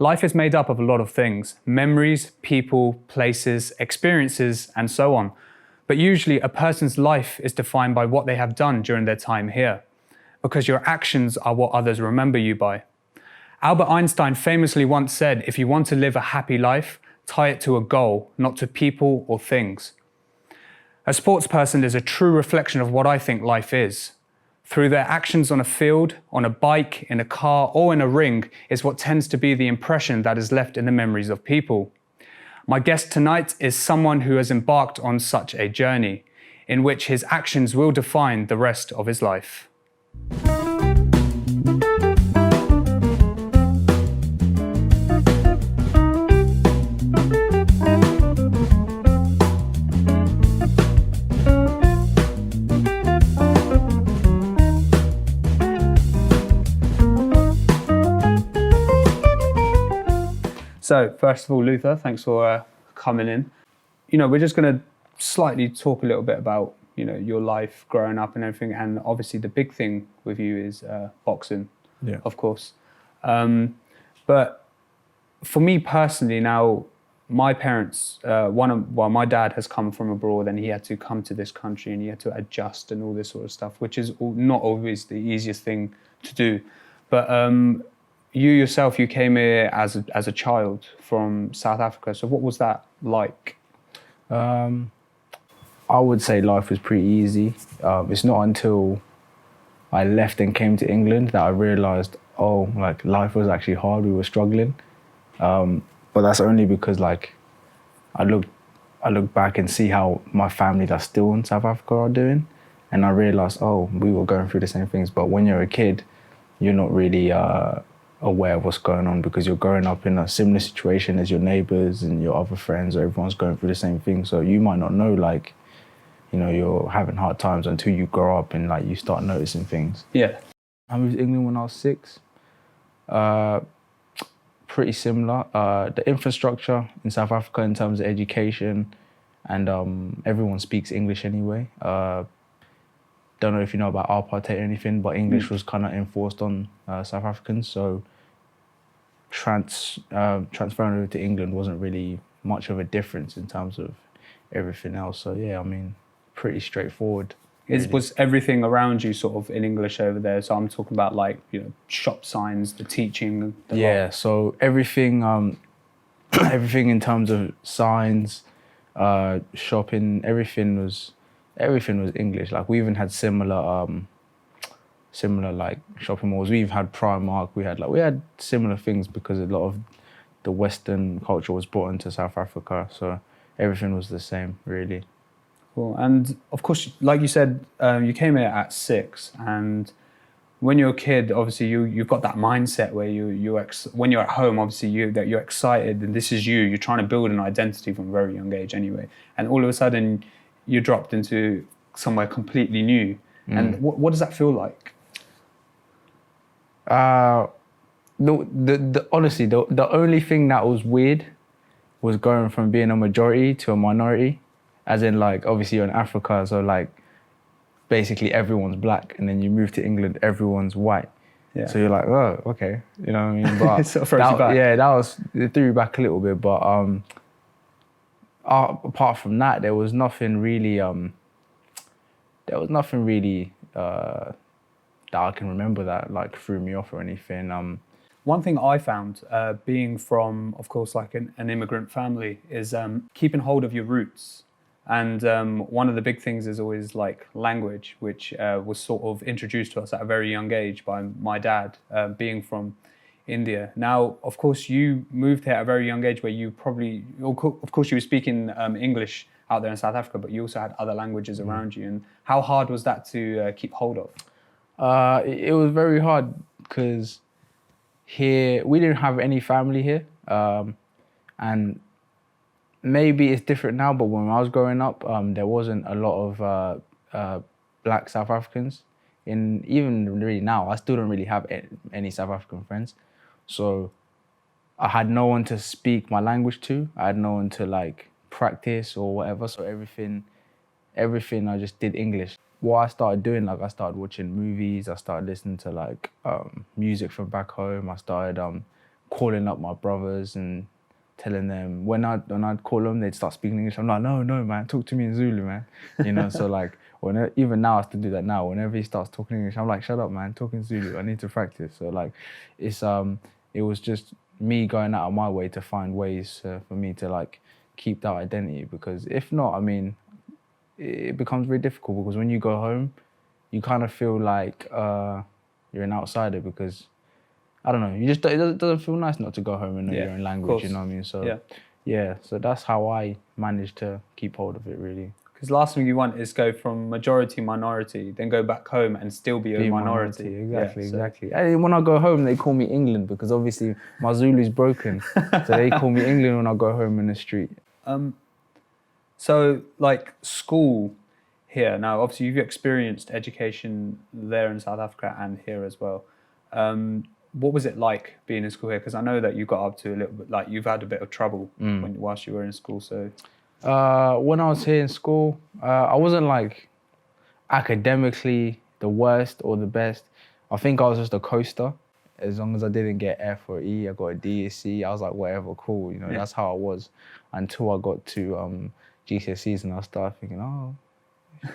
Life is made up of a lot of things: memories, people, places, experiences, and so on. But usually a person's life is defined by what they have done during their time here, because your actions are what others remember you by. Albert Einstein famously once said, if you want to live a happy life, tie it to a goal, not to people or things. A sports person is a true reflection of what I think life is. Through their actions on a field, on a bike, in a car, or in a ring is what tends to be the impression that is left in the memories of people. My guest tonight is someone who has embarked on such a journey, in which his actions will define the rest of his life. So, first of all, Luther, thanks for coming in. We're just going to slightly talk a little bit about, your life growing up and everything. And obviously the big thing with you is boxing, of course. But for me personally now, my parents, my dad has come from abroad and he had to come to this country and he had to adjust and all this sort of stuff, which is not always the easiest thing to do. But you yourself, you came here as a child from South Africa. So what was that like? I would say life was pretty easy. It's not until I left and came to England that I realised, life was actually hard. We were struggling, but that's only because I look back and see how my family that's still in South Africa are doing, and I realised, we were going through the same things. But when you're a kid, you're not really aware of what's going on because you're growing up in a similar situation as your neighbours and your other friends. Everyone's going through the same thing, so you might not know you're having hard times until you grow up and you start noticing things. Yeah. I moved to England when I was 6. Pretty similar. The infrastructure in South Africa in terms of education and everyone speaks English anyway. Don't know if you know about apartheid or anything, but English was kind of enforced on South Africans. So transferring over to England wasn't really much of a difference in terms of everything else. So yeah, pretty straightforward. Really. Was everything around you sort of in English over there? So I'm talking about shop signs, the teaching. So everything, everything in terms of signs, shopping, everything was English. We even had similar shopping malls. We even had Primark. We had similar things because a lot of the Western culture was brought into South Africa. So everything was the same, really. Cool. And of course, like you said, you came here at 6, and when you're a kid, obviously you've got that mindset where when you're at home, obviously you're excited and this is you. You're trying to build an identity from a very young age, anyway. And all of a sudden, you dropped into somewhere completely new. And what does that feel like? Honestly, the only thing that was weird was going from being a majority to a minority. As in, obviously you're in Africa, so basically everyone's black, and then you move to England, everyone's white. Yeah. So you're oh, okay, you know what I mean? But it sort of throws you back. Yeah, it threw you back a little bit, but apart from that, there was nothing really that I can remember that threw me off or anything. One thing I found, being from, of course, an immigrant family, is keeping hold of your roots. And one of the big things is always language, which was sort of introduced to us at a very young age by my dad, being from India. Now, of course, you moved here at a very young age where you probably, of course, you were speaking English out there in South Africa, but you also had other languages around you. And how hard was that to keep hold of? It was very hard because here, we didn't have any family here. And maybe it's different now, but when I was growing up, there wasn't a lot of black South Africans. Even really now, I still don't really have any South African friends. So I had no one to speak my language to. I had no one to practice or whatever. So everything I just did English. What I started doing, I started watching movies. I started listening to music from back home. I started calling up my brothers and telling them when I'd call them, they'd start speaking English. I'm like, no, man, talk to me in Zulu, man. You know, so like, even now I still do that now. Whenever he starts talking English, I'm like, shut up, man, talk in Zulu. I need to practice. So like, it was just me going out of my way to find ways for me to like keep that identity, because if not, I mean, it becomes very difficult, because when you go home, you kind of feel like you're an outsider, because I don't know, it doesn't feel nice not to go home and know your own language, you know what I mean? So yeah, so that's how I managed to keep hold of it, really. Because last thing you want is go from majority minority, then go back home and still be a minority. Exactly. And when I go home, they call me England, because obviously my Zulu's broken. So they call me England when I go home in the street. So like school here, now obviously you've experienced education there in South Africa and here as well. What was it like being in school here? Because I know that you got up to a little bit, like you've had a bit of trouble whilst you were in school. So when I was here in school, I wasn't like academically the worst or the best. I think I was just a coaster. As long as I didn't get F or E, I got a D, a C, I was like, whatever, cool. You know, that's how I was until I got to GCSEs, and I started thinking, oh,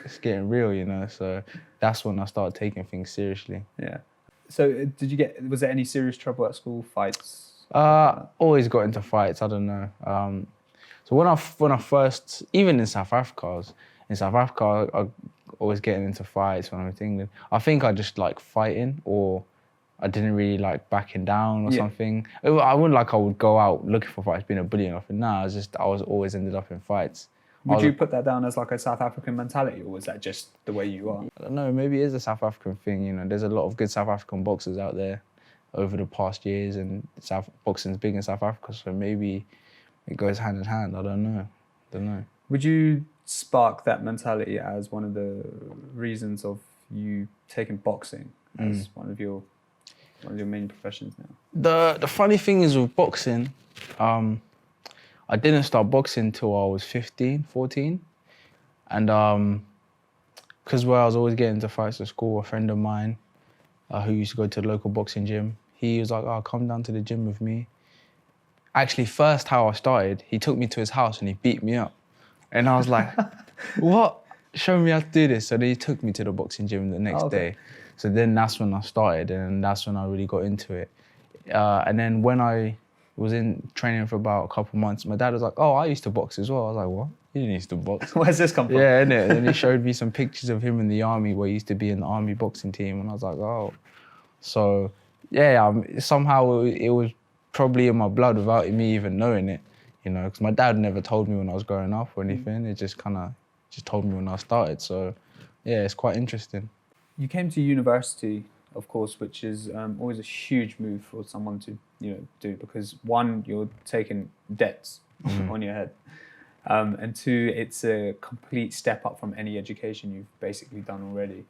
it's getting real, you know. So that's when I started taking things seriously. Yeah. So was there any serious trouble at school, fights? Always got into fights, I don't know. So when I first, even in South Africa, I always getting into fights when I was in England. I think I just like fighting, or I didn't really like backing down or something. I wouldn't like I would go out looking for fights, being a bully or nothing. No, I was always ended up in fights. Would you put that down as like a South African mentality, or was that just the way you are? I don't know, maybe it is a South African thing, you know. There's a lot of good South African boxers out there over the past years, and boxing's big in South Africa, so maybe it goes hand in hand. I don't know. Would you spark that mentality as one of the reasons of you taking boxing as one of your main professions now? The funny thing is with boxing, I didn't start boxing till I was 15, 14. And because where I was always getting into fights at school, a friend of mine who used to go to the local boxing gym, he was like, oh, come down to the gym with me. Actually, first how I started, he took me to his house and he beat me up. And I was like, what? Show me how to do this. So then he took me to the boxing gym the next day. So then that's when I started, and that's when I really got into it. And then when I was in training for about a couple months, my dad was like, oh, I used to box as well. I was like, what? You didn't used to box? Where's this come from? Yeah, innit? And then he showed me some pictures of him in the army, where he used to be in the army boxing team. And I was like, oh. So yeah, somehow it was probably in my blood without me even knowing it, you know, because my dad never told me when I was growing up or anything. It just told me when I started. So yeah, it's quite interesting. You came to university, of course, which is always a huge move for someone to, do, because one, you're taking debts on your head, and two, it's a complete step up from any education you've basically done already.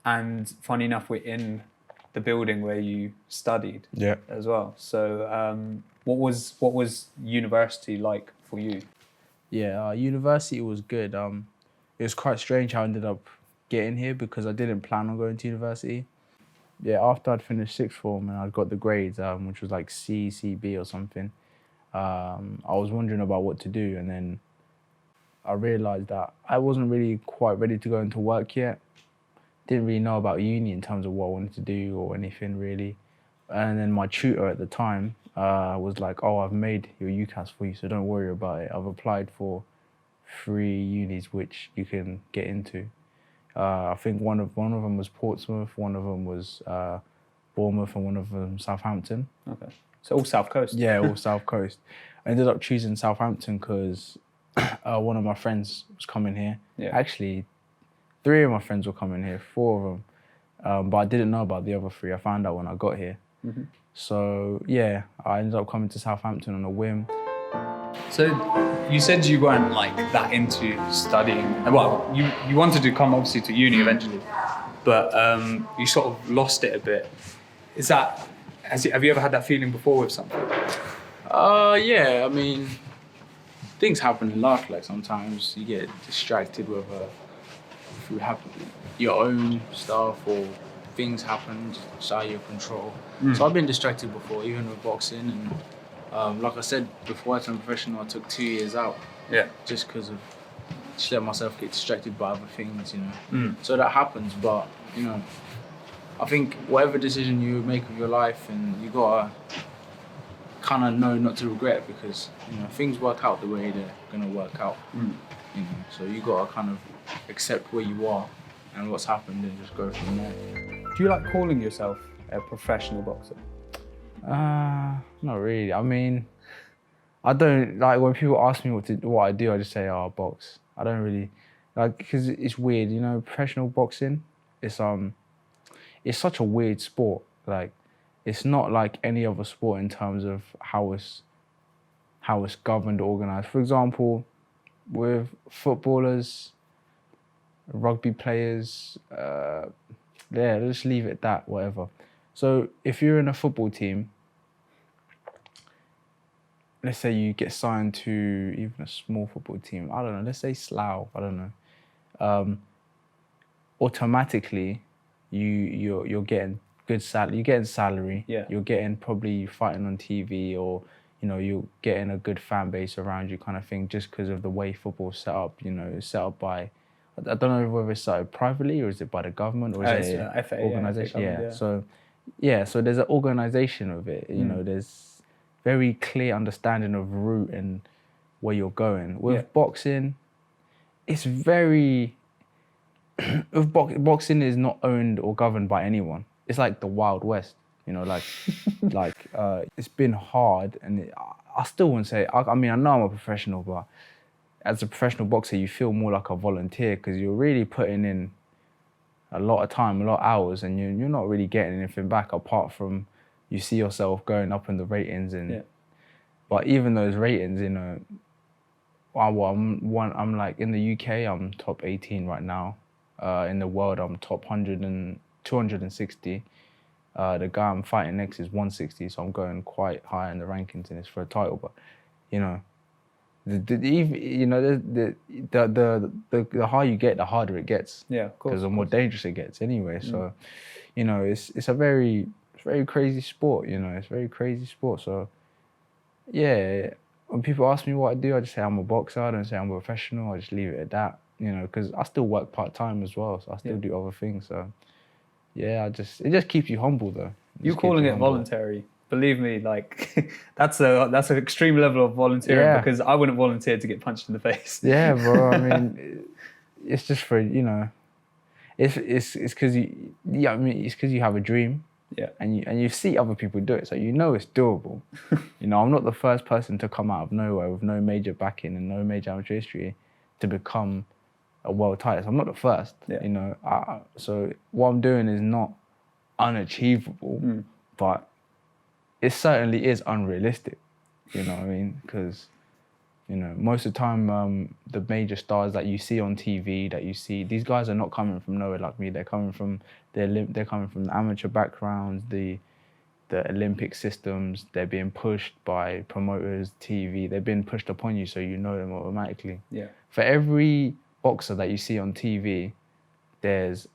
And funny enough, we're in the building where you studied as well. So what was university like for you? Yeah, university was good. It was quite strange how I ended up getting here, because I didn't plan on going to university. Yeah, after I'd finished sixth form and I'd got the grades, which was like C, CB or something, I was wondering about what to do, and then I realised that I wasn't really quite ready to go into work yet. Didn't really know about uni in terms of what I wanted to do or anything really. And then my tutor at the time was like, oh, I've made your UCAS for you, so don't worry about it. I've applied for 3 unis which you can get into. I think one of them was Portsmouth, one of them was Bournemouth, and one of them Southampton. Okay, so all South Coast. Yeah, all South Coast. I ended up choosing Southampton because one of my friends was coming here. Yeah. Actually, 3 of my friends were coming here, 4 of them, but I didn't know about the other 3. I found out when I got here. Mm-hmm. So yeah, I ended up coming to Southampton on a whim. So you said you weren't like that into studying. Well, you wanted to come obviously to uni eventually, but you sort of lost it a bit. Have you ever had that feeling before with something? Yeah, I mean, things happen in life. Like sometimes you get distracted with if you have your own stuff, or things happen just out of your control. So I've been distracted before, even with boxing. And like I said, before I turned professional, I took 2 years out. Yeah. Just because of, just let myself get distracted by other things, you know. So that happens, but, you know, I think whatever decision you make of your life, and you gotta kind of know not to regret, because, you know, things work out the way they're gonna work out. You know, so you gotta kind of accept where you are and what's happened and just go from there. Do you like calling yourself a professional boxer? Not really. I mean, I don't like when people ask me what I do. I just say, "Oh, I box." I don't really like, because it's weird, you know. Professional boxing, it's such a weird sport. Like, it's not like any other sport in terms of how it's governed, organized. For example, with footballers, rugby players, yeah, let's just leave it at that, whatever. So if you're in a football team, let's say you get signed to even a small football team, I don't know, let's say Slough, I don't know. Automatically, you're getting good salary. You're getting salary. Yeah. You're getting probably fighting on TV, or, you know, you're getting a good fan base around you, kind of thing, just because of the way football's set up. You know, it's set up by, I don't know whether it's set up privately or is it by the government, or is it FA, organization? yeah. So there's an organization of it. You know, there's very clear understanding of route and where you're going. With boxing, it's very. With boxing is not owned or governed by anyone. It's like the Wild West, you know, like, it's been hard, and I still wouldn't say, I mean, I know I'm a professional, but as a professional boxer, you feel more like a volunteer, because you're really putting in a lot of time, a lot of hours, and you're not really getting anything back, apart from you see yourself going up in the ratings. But even those ratings, you know, I'm like, in the UK, I'm top 18 right now. In the world, I'm top 260. The guy I'm fighting next is 160, so I'm going quite high in the rankings, and it's for a title. But, you know, the higher you get, the harder it gets. Yeah, of course. Because the more dangerous it gets, anyway. So, you know, it's a very crazy sport. You know, it's a very crazy sport. So, yeah, when people ask me what I do, I just say I'm a boxer. I don't say I'm a professional. I just leave it at that. You know, because I still work part-time as well, so I still do other things. So, yeah, it just keeps you humble, though. You calling it voluntary, believe me, like, that's an extreme level of volunteering, because I wouldn't volunteer to get punched in the face. Yeah, bro. I mean, it's just for, you know, it's because it's because you have a dream. Yeah. And you see other people do it, so you know it's doable. You know, I'm not the first person to come out of nowhere with no major backing and no major amateur history to become a world title. So I'm not the first. You know, so what I'm doing is not unachievable, but it certainly is unrealistic. You know what I mean? Because, you know, most of the time, the major stars that you see on TV, these guys are not coming from nowhere like me. They're coming from they're coming from the amateur backgrounds, the Olympic systems. They're being pushed by promoters, TV. They're being pushed upon you, so you know them automatically. Yeah. For every boxer that you see on TV, there's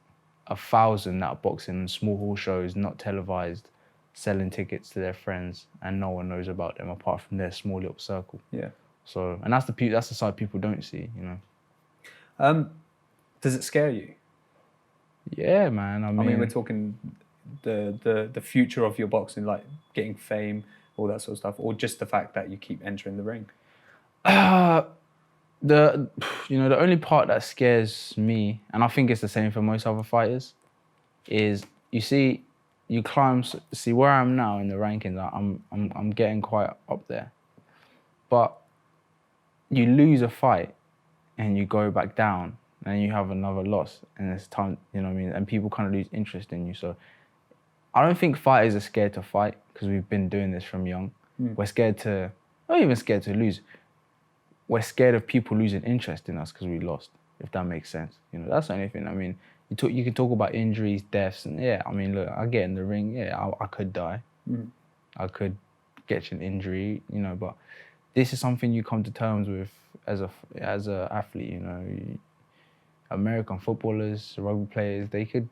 1,000 that are boxing in small hall shows, not televised, selling tickets to their friends, and no one knows about them apart from their small little circle. Yeah. So, and that's the side people don't see, you know. Does it scare you? Yeah, man. I mean, we're talking the future of your boxing, like getting fame, all that sort of stuff, or just the fact that you keep entering the ring. The only part that scares me, and I think it's the same for most other fighters, is you climb. See where I am now in the rankings. I'm getting quite up there, but you lose a fight and you go back down and you have another loss, and it's time. You know what I mean? And people kind of lose interest in you. So I don't think fighters are scared to fight, because we've been doing this from young. We're scared to, not even scared to lose. We're scared of people losing interest in us because we lost, if that makes sense. You know, that's the only thing. I mean, you can talk about injuries, deaths, and yeah, I mean, look, I get in the ring, yeah, I could die. I could get an injury, you know, but this is something you come to terms with as a athlete, you know. American footballers, rugby players, they could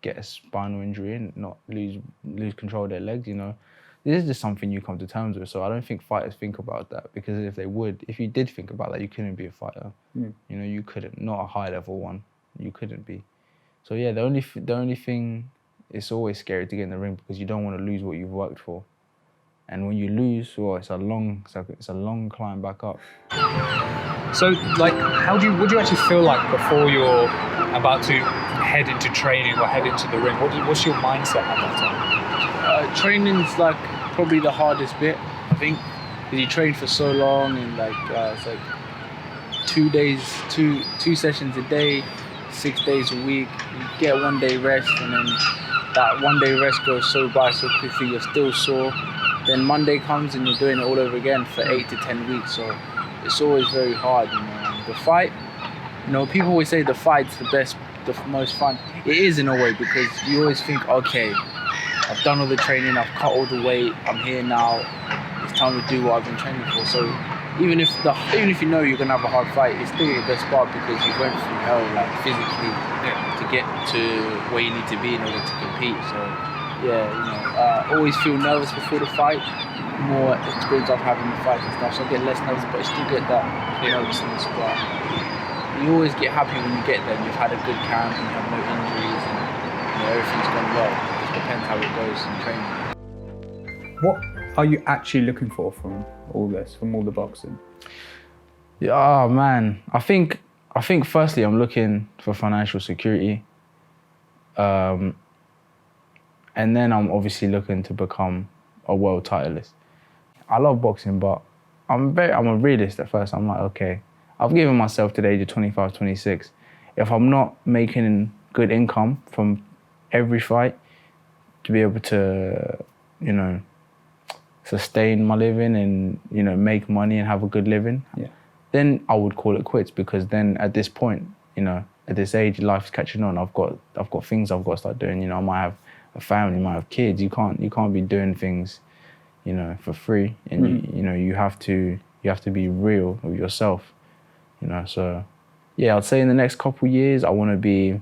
get a spinal injury and not lose control of their legs. This is just something you come to terms with. So I don't think fighters think about that, because if you did think about that, you couldn't be a fighter. You couldn't, not a high level one. You couldn't be. So yeah, the only thing, it's always scary to get in the ring because you don't want to lose what you've worked for. And when you lose, it's a long climb back up. So, like, what do you actually feel like before you're about to head into training or head into the ring? What's your mindset at that time? Training's like probably the hardest bit, I think, because you train for so long and it's like 2 days, two sessions a day, 6 days a week. You get 1 day rest, and then that 1 day rest goes so quickly, you're still sore. Then Monday comes and you're doing it all over again for 8 to 10 weeks. So it's always very hard. The fight, people always say the fight's the most fun. It is in a way, because you always think, okay, I've done all the training, I've cut all the weight, I'm here now, it's time to do what I've been training for. So even if you know you're gonna have a hard fight, it's still your best part, because you went through hell, like, physically, to get to where you need to be in order to compete. So always feel nervous before the fight. More experience I've had in the fights and stuff, so I get less nervous, but I still get that nervousness. But you always get happy when you get there and you've had a good camp and you have no injuries and everything's gone well. It just depends how it goes in training. What are you actually looking for from all this, from all the boxing? Yeah, man. I think firstly I'm looking for financial security. And then I'm obviously looking to become a world titleist. I love boxing, but I'm a realist at first. I'm like, okay, I've given myself to the age of 25, 26. If I'm not making good income from every fight to be able to, sustain my living and, make money and have a good living, then I would call it quits, because then at this point, at this age, life's catching on. I've got things I've got to start doing. I might have a family, might have kids. You can't be doing things, for free. And you have to be real with yourself, So yeah, I'd say in the next couple of years, I want to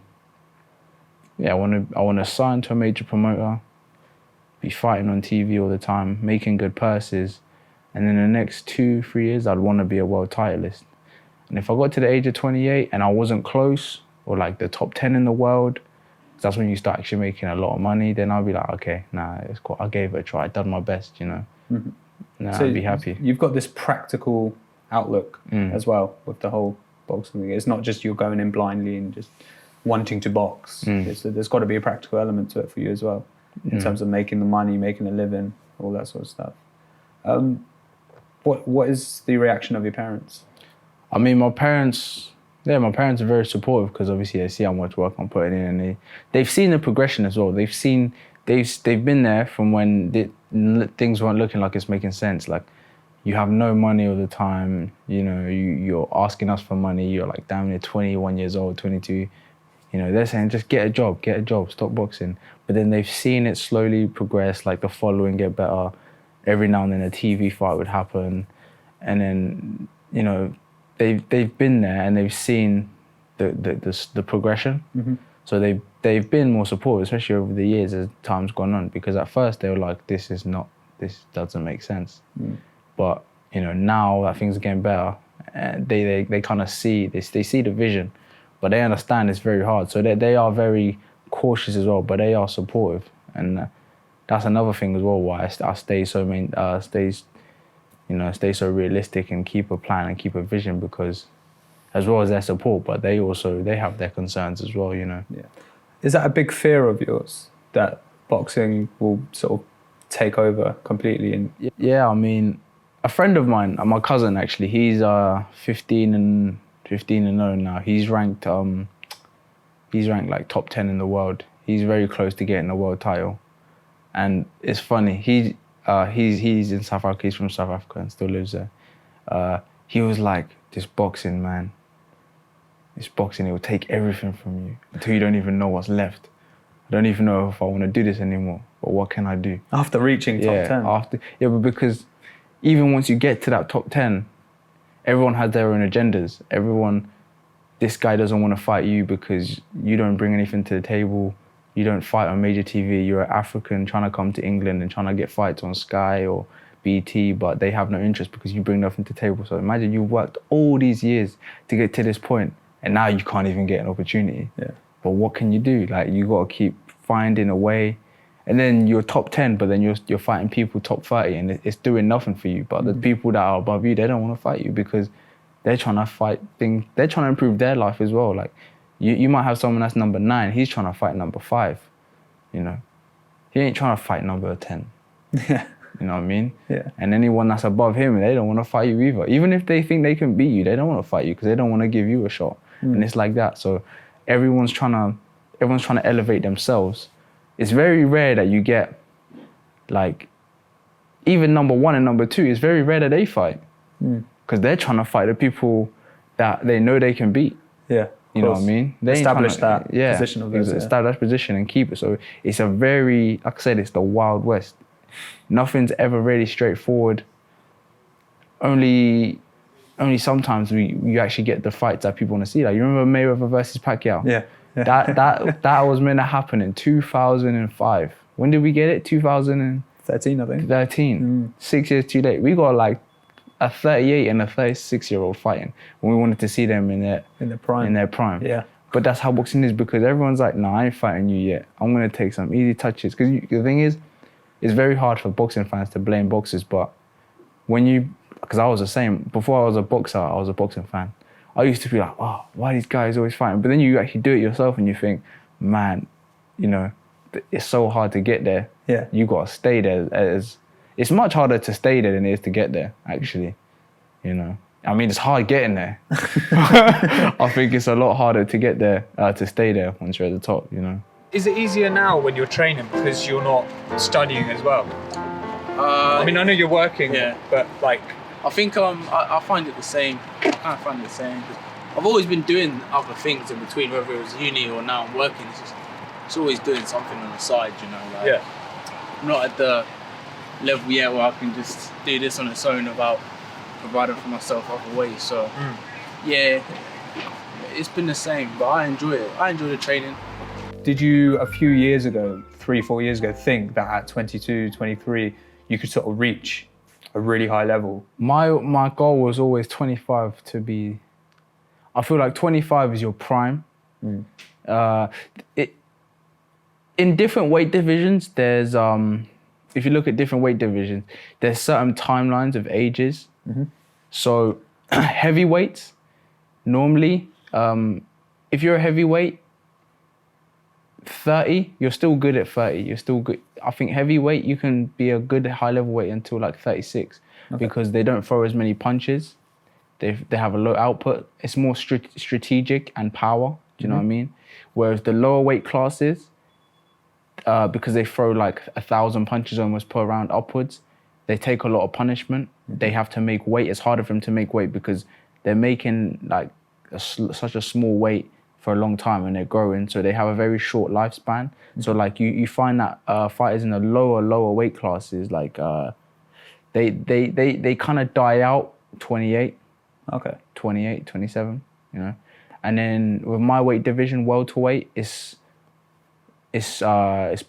sign to a major promoter, be fighting on TV all the time, making good purses, and in the next 2-3 years, I'd want to be a world titleist. And if I got to the age of 28 and I wasn't close, or like the top 10 in the world, that's when you start actually making a lot of money, then I'll be like, okay, nah, it's cool. I gave it a try. I done my best, Mm-hmm. Nah, I'd be happy. You've got this practical outlook as well with the whole boxing thing. It's not just you're going in blindly and just wanting to box. There's got to be a practical element to it for you as well, in terms of making the money, making a living, all that sort of stuff. What is the reaction of your parents? I mean, my parents are very supportive, because obviously they see how much work I'm putting in, and they've seen the progression as well. They've been there from when things weren't looking like it's making sense. Like, you have no money all the time. You're asking us for money. You're like damn near 21 years old, 22. They're saying just get a job, stop boxing. But then they've seen it slowly progress. Like, the following get better. Every now and then a TV fight would happen, and then they've been there and they've seen the progression. So they've been more supportive, especially over the years as time's gone on, because at first they were like, this doesn't make sense. But now that things are getting better, they kind of see this, they see the vision, but they understand it's very hard. So they are very cautious as well, but they are supportive, and that's another thing as well why I stay so so realistic and keep a plan and keep a vision, because as well as their support, but they have their concerns as well, Yeah. Is that a big fear of yours, that boxing will sort of take over completely? Yeah, I mean, a friend of mine, my cousin actually, he's 15 and 0 now. He's ranked like top 10 in the world. He's very close to getting a world title. And it's funny, he's in South Africa, he's from South Africa and still lives there. He was like, this boxing, it will take everything from you until you don't even know what's left. I don't even know if I want to do this anymore, but what can I do? After reaching top 10? But because even once you get to that top 10, everyone has their own agendas. Everyone, this guy doesn't want to fight you because you don't bring anything to the table. You don't fight on major TV. You're an African trying to come to England and trying to get fights on Sky or BT, but they have no interest because you bring nothing to the table. So imagine you worked all these years to get to this point, and now you can't even get an opportunity. Yeah. But what can you do? Like, you got to keep finding a way. And then you're top 10, but then you're fighting people top 30, and it's doing nothing for you. But the people that are above you, they don't want to fight you because they're trying to fight things. They're trying to improve their life as well. Like, you might have someone that's number 9. He's trying to fight number 5. You know, he ain't trying to fight number 10. Yeah. You know what I mean? Yeah. And anyone that's above him, they don't want to fight you either. Even if they think they can beat you, they don't want to fight you because they don't want to give you a shot. And it's like that. So everyone's trying to elevate themselves. It's very rare that you get, like, even number 1 and number 2, it's very rare that they fight. Because they're trying to fight the people that they know they can beat. Yeah. You know what I mean? They ain't establish trying to, that position of those. Establish that position and keep it. So it's a very, like I said, it's the Wild West. Nothing's ever really straightforward. Only sometimes you actually get the fights that people want to see. Like, you remember Mayweather versus Pacquiao? Yeah. That was meant to happen in 2005. When did we get it? 2013, I think. 6 years too late. We got like a 38 and a 36-year-old fighting when we wanted to see them in their prime. Yeah. But that's how boxing is, because everyone's like, nah, I ain't fighting you yet. I'm going to take some easy touches. Because the thing is, it's very hard for boxing fans to blame boxers, but because I was the same, before I was a boxer, I was a boxing fan. I used to be like, oh, why are these guys always fighting? But then you actually do it yourself and you think, man, you know, it's so hard to get there. Yeah. You got to stay there. It's much harder to stay there than it is to get there, actually, you know. I mean, it's hard getting there. I think it's a lot harder to get there, to stay there once you're at the top, you know. Is it easier now when you're training because you're not studying as well? I mean, I know you're working, but like... I think I find it the same. I kind of find it the same. I've always been doing other things in between, whether it was uni or now I'm working. It's always doing something on the side, you know. Like, I'm not at the level yet where I can just do this on its own without providing for myself other ways. So, yeah, it's been the same, but I enjoy it. I enjoy the training. Did you, a few years ago, 3-4 years ago, think that at 22, 23, you could sort of reach a really high level? My goal was always 25 to be... I feel like 25 is your prime. In different weight divisions, there's... if you look at different weight divisions, there's certain timelines of ages. So heavyweights, normally, if you're a heavyweight, 30, you're still good at 30. You're still good. I think heavyweight, you can be a good high level weight until like 36 because they don't throw as many punches. They have a low output. It's more strategic and power. Do you know what I mean? Whereas the lower weight classes, because they throw like 1,000 punches almost per round upwards, they take a lot of punishment. They have to make weight. It's harder for them to make weight because they're making like such a small weight for a long time and they're growing, so they have a very short lifespan. So like you find that fighters in the lower weight classes, like they kind of die out 28, 28, 27, you know. And then with my weight division, welterweight, it's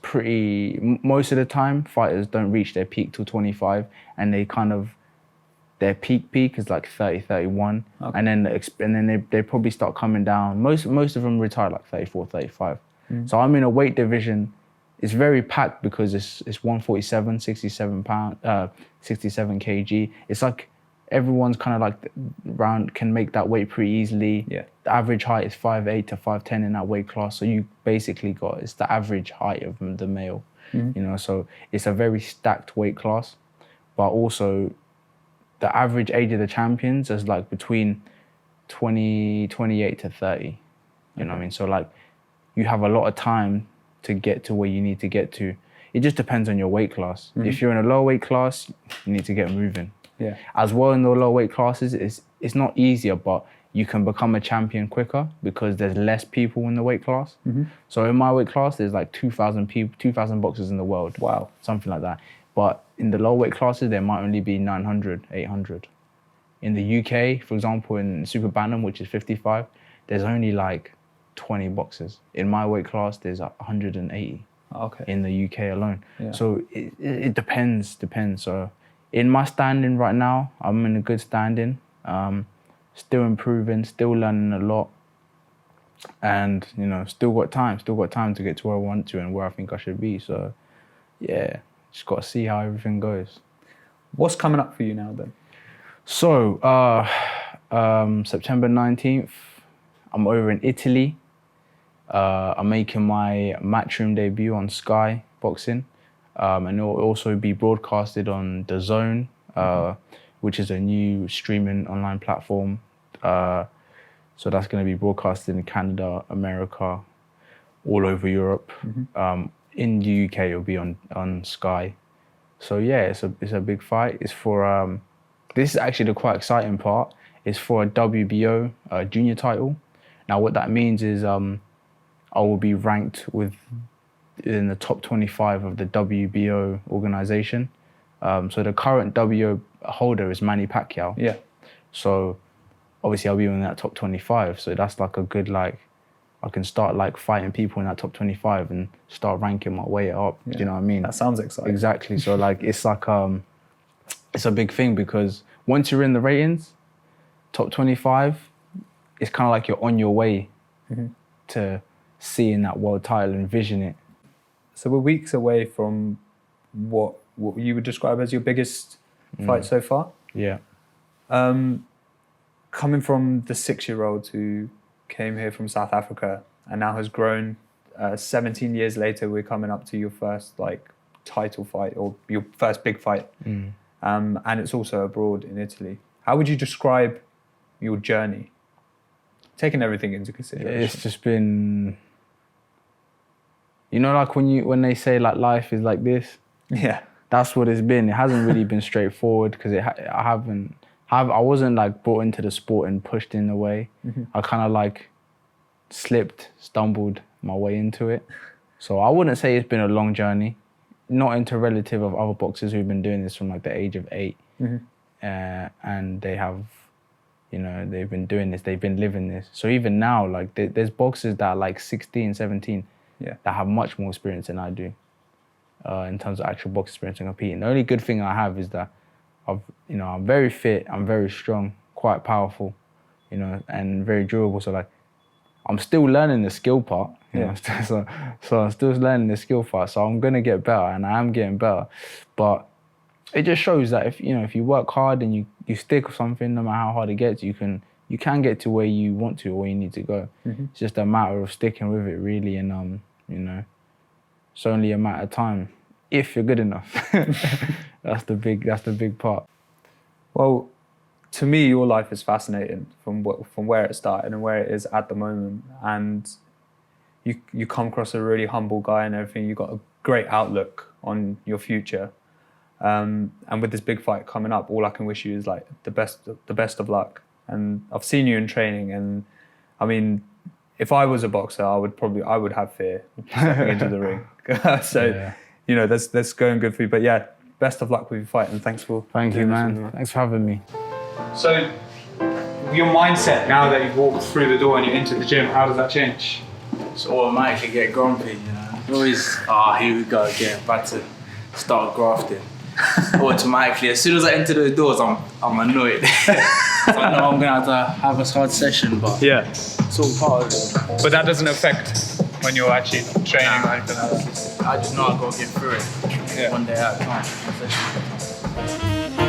pretty, most of the time fighters don't reach their peak till 25, and they kind of, their peak is like 30, 31. And then they probably start coming down. Most of them retire like 34, 35. So I'm in a weight division, it's very packed because it's 147, 67 kg. It's like everyone's kind of like around, can make that weight pretty easily. The average height is 5'8" to 5'10" in that weight class. So you basically it's the average height of the male, you know, so it's a very stacked weight class. But also the average age of the champions is like between 28 to 30, you know what I mean? So like you have a lot of time to get to where you need to get to. It just depends on your weight class. If you're in a low weight class, you need to get moving. As well, in the low weight classes, it's not easier, but you can become a champion quicker because there's less people in the weight class. So in my weight class, there's like 2,000 people, 2,000 boxers in the world. Wow. Something like that. But in the low weight classes, there might only be 900, 800. In the UK, for example, in Super Bantam, which is 55, there's only like 20 boxers. In my weight class, there's 180 Okay. in the UK alone. Yeah. So it depends. So in my standing right now, I'm in a good standing. Still improving, still learning a lot. And, you know, still got time to get to where I want to and where I think I should be. So, yeah, just got to see how everything goes. What's coming up for you now then? So, September 19th, I'm over in Italy. I'm making my Matchroom debut on Sky Boxing. And it will also be broadcasted on DAZN, which is a new streaming online platform. So that's going to be broadcasted in Canada, America, all over Europe. In the UK, it'll be on Sky. So yeah, it's a big fight. It's for this is actually the quite exciting part. It's for a WBO junior title. Now what that means is I will be ranked in the top 25 of the WBO organization. So the current WBO holder is Manny Pacquiao. Yeah. So obviously I'll be in that top 25. So that's like a good, like, I can start like fighting people in that top 25 and start ranking my way up. Yeah. Do you know what I mean? That sounds exciting. Exactly. So like, it's like, it's a big thing because once you're in the ratings, top 25, it's kind of like you're on your way to seeing that world title and vision it. So we're weeks away from what you would describe as your biggest fight so far. Yeah. Coming from the 6-year-old who came here from South Africa and now has grown, 17 years later, we're coming up to your first like title fight or your first big fight. And it's also abroad in Italy. How would you describe your journey? Taking everything into consideration. It's just been, you know, like when they say like life is like this. Yeah. That's what it's been. It hasn't really been straightforward because I wasn't like brought into the sport and pushed in a way. I kind of like stumbled my way into it. So I wouldn't say it's been a long journey. Not into relative of other boxers who've been doing this from like the age of 8. And they have, you know, they've been doing this, they've been living this. So even now, like there's boxers that are like 16, 17 that have much more experience than I do in terms of actual box experience and competing. The only good thing I have is that I'm very fit, I'm very strong, quite powerful, you know, and very durable. So like, I'm still learning the skill part, you know, so I'm still learning the skill part. So I'm gonna get better, and I am getting better. But it just shows that if you work hard and you stick with something, no matter how hard it gets, you can get to where you want to or where you need to go. It's just a matter of sticking with it, really, and you know, it's only a matter of time if you're good enough. That's the big part. Well, to me, your life is fascinating from where it started and where it is at the moment. And you come across a really humble guy and everything. You've got a great outlook on your future. And with this big fight coming up, all I can wish you is like the best of luck. And I've seen you in training, and I mean, if I was a boxer, I would have fear stepping into the ring. So, you know, that's going good for you. But yeah, best of luck with your fight, and thanks for Thank you, man. Thanks for having me. So, your mindset now that you've walked through the door and you're into the gym, how does that change? It's automatically get grumpy, you know. Always, here we go again, about to start grafting. Automatically, as soon as I enter those doors, I'm annoyed. So I know I'm gonna have to have a hard session, but it's all part of it. But that doesn't affect when you're actually training or anything like that. I just know I gotta get through it one day at a time.